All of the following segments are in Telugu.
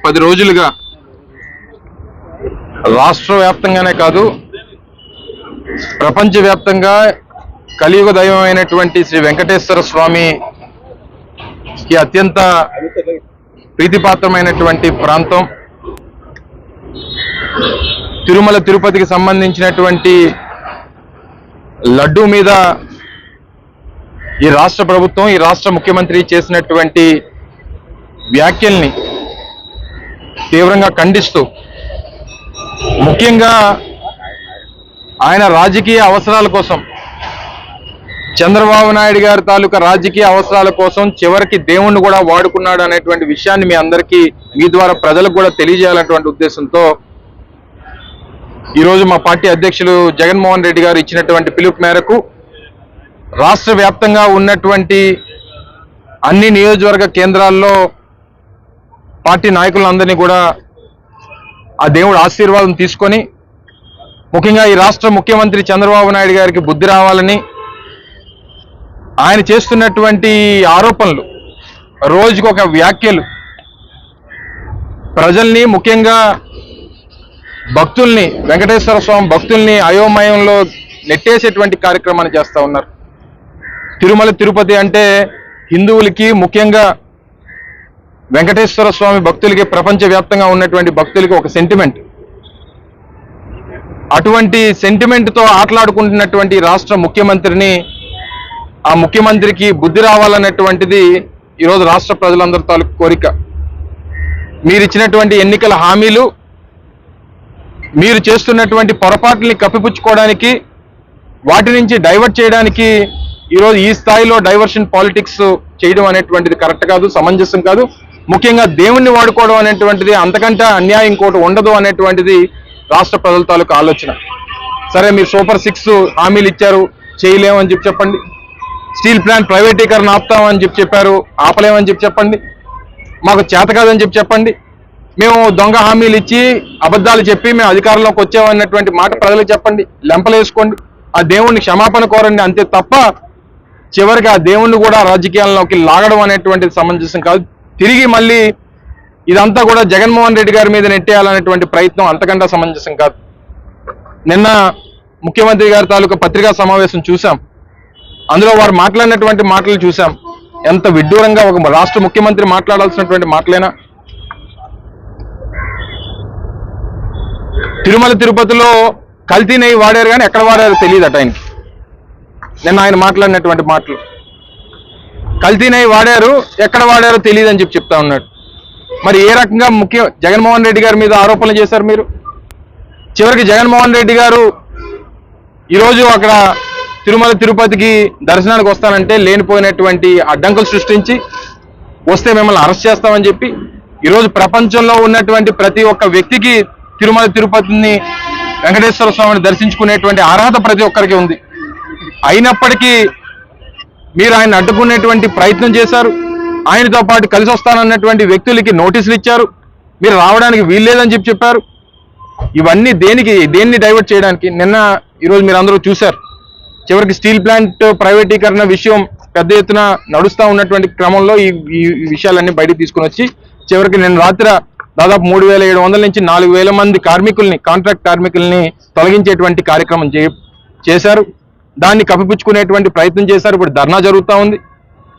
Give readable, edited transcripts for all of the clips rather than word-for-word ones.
పది రోజులుగా రాష్ట్ర వ్యాప్తంగానే కాదు ప్రపంచవ్యాప్తంగా కలియుగ దైవమైనటువంటి శ్రీ వెంకటేశ్వర స్వామికి అత్యంత ప్రీతిపాత్రమైనటువంటి ప్రాంతం తిరుమల తిరుపతికి సంబంధించినటువంటి లడ్డూ మీద ఈ రాష్ట్ర ప్రభుత్వం ఈ రాష్ట్ర ముఖ్యమంత్రి చేసినటువంటి వ్యాఖ్యల్ని తీవ్రంగా ఖండిస్తూ ముఖ్యంగా ఆయన రాజకీయ అవసరాల కోసం చంద్రబాబు నాయుడు గారి తాలూకా రాజకీయ అవసరాల కోసం చివరికి దేవుణ్ణి కూడా వాడుకున్నాడు అనేటువంటి విషయాన్ని మీ అందరికీ మీ ద్వారా ప్రజలకు కూడా తెలియజేయాలనేటువంటి ఉద్దేశంతో ఈరోజు మా పార్టీ అధ్యక్షులు జగన్మోహన్ రెడ్డి గారు ఇచ్చినటువంటి పిలుపు మేరకు రాష్ట్ర వ్యాప్తంగా ఉన్నటువంటి అన్ని నియోజకవర్గ కేంద్రాల్లో పార్టీ నాయకులందరినీ కూడా ఆ దేవుడి ఆశీర్వాదం తీసుకొని ముఖ్యంగా ఈ రాష్ట్ర ముఖ్యమంత్రి చంద్రబాబు నాయుడు గారికి బుద్ధి రావాలని ఆయన చేస్తున్నటువంటి ఆరోపణలు రోజుకొక వ్యాఖ్యలు ప్రజల్ని ముఖ్యంగా భక్తుల్ని వెంకటేశ్వర స్వామి భక్తుల్ని అయోమయంలో నెట్టేసేటువంటి కార్యక్రమాన్ని చేస్తూ ఉన్నారు. తిరుమల తిరుపతి అంటే హిందువులకి ముఖ్యంగా వెంకటేశ్వర స్వామి భక్తులకి ప్రపంచవ్యాప్తంగా ఉన్నటువంటి భక్తులకి ఒక సెంటిమెంట్. అటువంటి సెంటిమెంట్తో ఆటలాడుకుంటున్నటువంటి రాష్ట్ర ముఖ్యమంత్రిని ఆ ముఖ్యమంత్రికి బుద్ధి రావాలన్నటువంటిది ఈరోజు రాష్ట్ర ప్రజలందరి తాలూకు కోరిక. మీరు ఇచ్చినటువంటి ఎన్నికల హామీలు మీరు చేస్తున్నటువంటి పొరపాట్లని కప్పిపుచ్చుకోవడానికి వాటి నుంచి డైవర్ట్ చేయడానికి ఈరోజు ఈ స్థాయిలో డైవర్షన్ పాలిటిక్స్ చేయడం అనేటువంటిది కరెక్ట్ కాదు, సమంజసం కాదు. ముఖ్యంగా దేవుణ్ణి వాడుకోవడం అనేటువంటిది అంతకంటే అన్యాయం ఇంకోటి ఉండదు అనేటువంటిది రాష్ట్ర ప్రజల తాలూకు ఆలోచన. సరే మీరు సూపర్ 6 హామీలు ఇచ్చారు, చేయలేమని చెప్పండి. స్టీల్ ప్లాంట్ ప్రైవేటీకరణ ఆపుతామని చెప్పారు, ఆపలేమని చెప్పండి. మాకు చేత కాదని చెప్పండి. మేము దొంగ హామీలు ఇచ్చి అబద్ధాలు చెప్పి మేము అధికారంలోకి వచ్చామన్నటువంటి మాట ప్రజలకు చెప్పండి, లెంపలేసుకోండి, ఆ దేవుణ్ణి క్షమాపణ కోరండి. అంతే తప్ప చివరికి ఆ దేవుణ్ణి కూడా రాజకీయాల్లోకి లాగడం అనేటువంటిది సమంజసం కాదు. తిరిగి మళ్ళీ ఇదంతా కూడా జగన్మోహన్ రెడ్డి గారి మీద నెట్టేయాలనేటువంటి ప్రయత్నం అంతకంటే సమంజసం కాదు. నిన్న ముఖ్యమంత్రి గారి తాలూకా పత్రికా సమావేశం చూసాం. అందులో వారు మాట్లాడినటువంటి మాటలు చూసాం. ఎంత విడ్డూరంగా ఒక రాష్ట్ర ముఖ్యమంత్రి మాట్లాడాల్సినటువంటి మాటలేనా. తిరుమల తిరుపతిలో కల్తీ నెయ్యి వాడారు కానీ ఎక్కడ వాడారో తెలియదట ఆయనకి. నిన్న ఆయన మాట్లాడినటువంటి మాటలు కల్తీ నెయ్యి వాడారు, ఎక్కడ వాడారో తెలియదని చెప్తా ఉన్నాడు. మరి ఏ రకంగా జగన్మోహన్ రెడ్డి గారి మీద ఆరోపణలు చేశారు మీరు? చివరికి జగన్మోహన్ రెడ్డి గారు ఈరోజు అక్కడ తిరుమల తిరుపతికి దర్శనానికి వస్తానంటే లేనిపోయినటువంటి అడ్డంకులు సృష్టించి వస్తే మిమ్మల్ని అరెస్ట్ చేస్తామని చెప్పి ఈరోజు ప్రపంచంలో ఉన్నటువంటి ప్రతి ఒక్క వ్యక్తికి తిరుమల తిరుపతిని వెంకటేశ్వర స్వామిని దర్శించుకునేటువంటి అర్హత ప్రతి ఒక్కరికి ఉంది. అయినప్పటికీ మీరు ఆయన అడ్డుకునేటువంటి ప్రయత్నం చేశారు. ఆయనతో పాటు కలిసి వస్తానన్నటువంటి వ్యక్తులకి నోటీసులు ఇచ్చారు. మీరు రావడానికి వీల్లేదని చెప్పారు. ఇవన్నీ దేన్ని డైవర్ట్ చేయడానికి? నిన్న ఈరోజు మీరు అందరూ చూశారు. చివరికి స్టీల్ ప్లాంట్ ప్రైవేటీకరణ విషయం పెద్ద ఎత్తున నడుస్తూ ఉన్నటువంటి క్రమంలో ఈ విషయాలన్నీ బయటకు తీసుకుని వచ్చి చివరికి నిన్న రాత్రి దాదాపు 3,700 నుంచి 4,000 మంది కార్మికుల్ని, కాంట్రాక్ట్ కార్మికుల్ని తొలగించేటువంటి కార్యక్రమం చేశారు. దాన్ని కప్పిపుచ్చుకునేటువంటి ప్రయత్నం చేశారు. ఇప్పుడు ధర్నా జరుగుతూ ఉంది.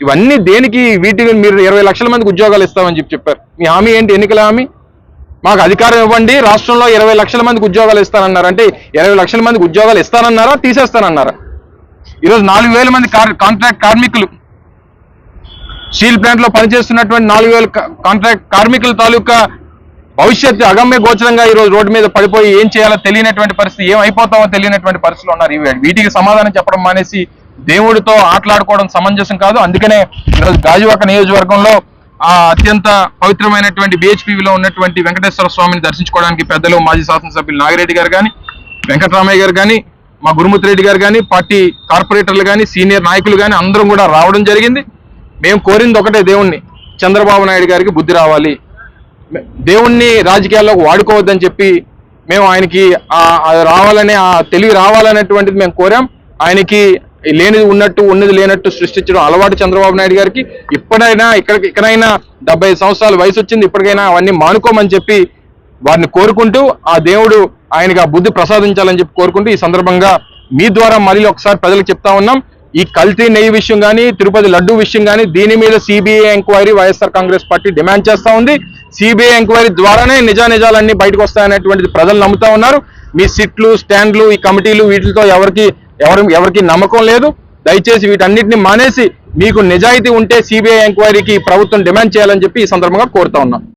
ఇవన్నీ దేనికి? వీటికి మీరు 20 లక్షల మందికి ఉద్యోగాలు ఇస్తామని చెప్పారు. మీ హామీ ఏంటి? ఎన్నికల హామీ. మాకు అధికారం ఇవ్వండి, రాష్ట్రంలో 20 లక్షల మందికి ఉద్యోగాలు ఇస్తానన్నారు. అంటే 20 లక్షల మందికి ఉద్యోగాలు ఇస్తానన్నారా, తీసేస్తానన్నారా? ఈరోజు 4,000 మంది కాంట్రాక్ట్ కార్మికులు, స్టీల్ ప్లాంట్ లో పనిచేస్తున్నటువంటి 4,000 కాంట్రాక్ట్ కార్మికుల తాలూకా భవిష్యత్తు అగమ్య గోచరంగా ఈరోజు రోడ్డు మీద పడిపోయి ఏం చేయాలో తెలియనటువంటి పరిస్థితి, ఏం అయిపోతామో తెలియనటువంటి పరిస్థితులు ఉన్నారు. వీటికి సమాధానం చెప్పడం మానేసి దేవుడితో ఆటలాడుకోవడం సమంజసం కాదు. అందుకనే ఈరోజు గాజువాక నియోజకవర్గంలో ఆ అత్యంత పవిత్రమైనటువంటి BHPలో ఉన్నటువంటి వెంకటేశ్వర స్వామిని దర్శించుకోవడానికి పెద్దలు మాజీ శాసనసభ్యులు నాగిరెడ్డి గారు కానీ, వెంకటరామయ్య గారు కానీ, మా గురుమూర్తి రెడ్డి గారు కానీ, పార్టీ కార్పొరేటర్లు కానీ, సీనియర్ నాయకులు కానీ అందరం కూడా రావడం జరిగింది. మేము కోరింది ఒకటే, దేవుణ్ణి, చంద్రబాబు నాయుడు గారికి బుద్ధి రావాలి, దేవుణ్ణి రాజకీయాల్లోకి వాడుకోవద్దని చెప్పి మేము ఆయనకి రావాలనే ఆ తెలివి రావాలనేటువంటిది మేము కోరాం. ఆయనకి లేనిది ఉన్నట్టు ఉన్నది లేనట్టు సృష్టించడం అలవాటు చంద్రబాబు నాయుడు గారికి. ఇప్పుడైనా ఇక్కడైనా 75 సంవత్సరాల వయసు వచ్చింది, ఇప్పటికైనా అవన్నీ మానుకోమని చెప్పి వారిని కోరుకుంటూ, ఆ దేవుడు ఆయనకి ఆ బుద్ధి ప్రసాదించాలని చెప్పి కోరుకుంటూ ఈ సందర్భంగా మీ ద్వారా మళ్ళీ ఒకసారి ప్రజలకు చెప్తా ఉన్నాం, ఈ కల్తీ నెయ్యి విషయం కానీ, తిరుపతి లడ్డు విషయం కానీ, దీని మీద CBI enquiry YSR Congress party demand చేస్తా ఉంది. సిబిఐ ఎంక్వైరీ ద్వారానే నిజానిజాలన్నీ బయటకు వస్తాయనేటువంటిది ప్రజలు నమ్ముతా ఉన్నారు. మీ సిట్లు, స్టాండ్లు, ఈ కమిటీలు వీటితో ఎవరికి నమ్మకం లేదు. దయచేసి వీటన్నిటిని మానేసి మీకు నిజాయితీ ఉంటే సిబిఐ ఎంక్వైరీకి ప్రభుత్వం డిమాండ్ చేయాలని చెప్పి ఈ సందర్భంగా కోరుతా ఉన్నాం.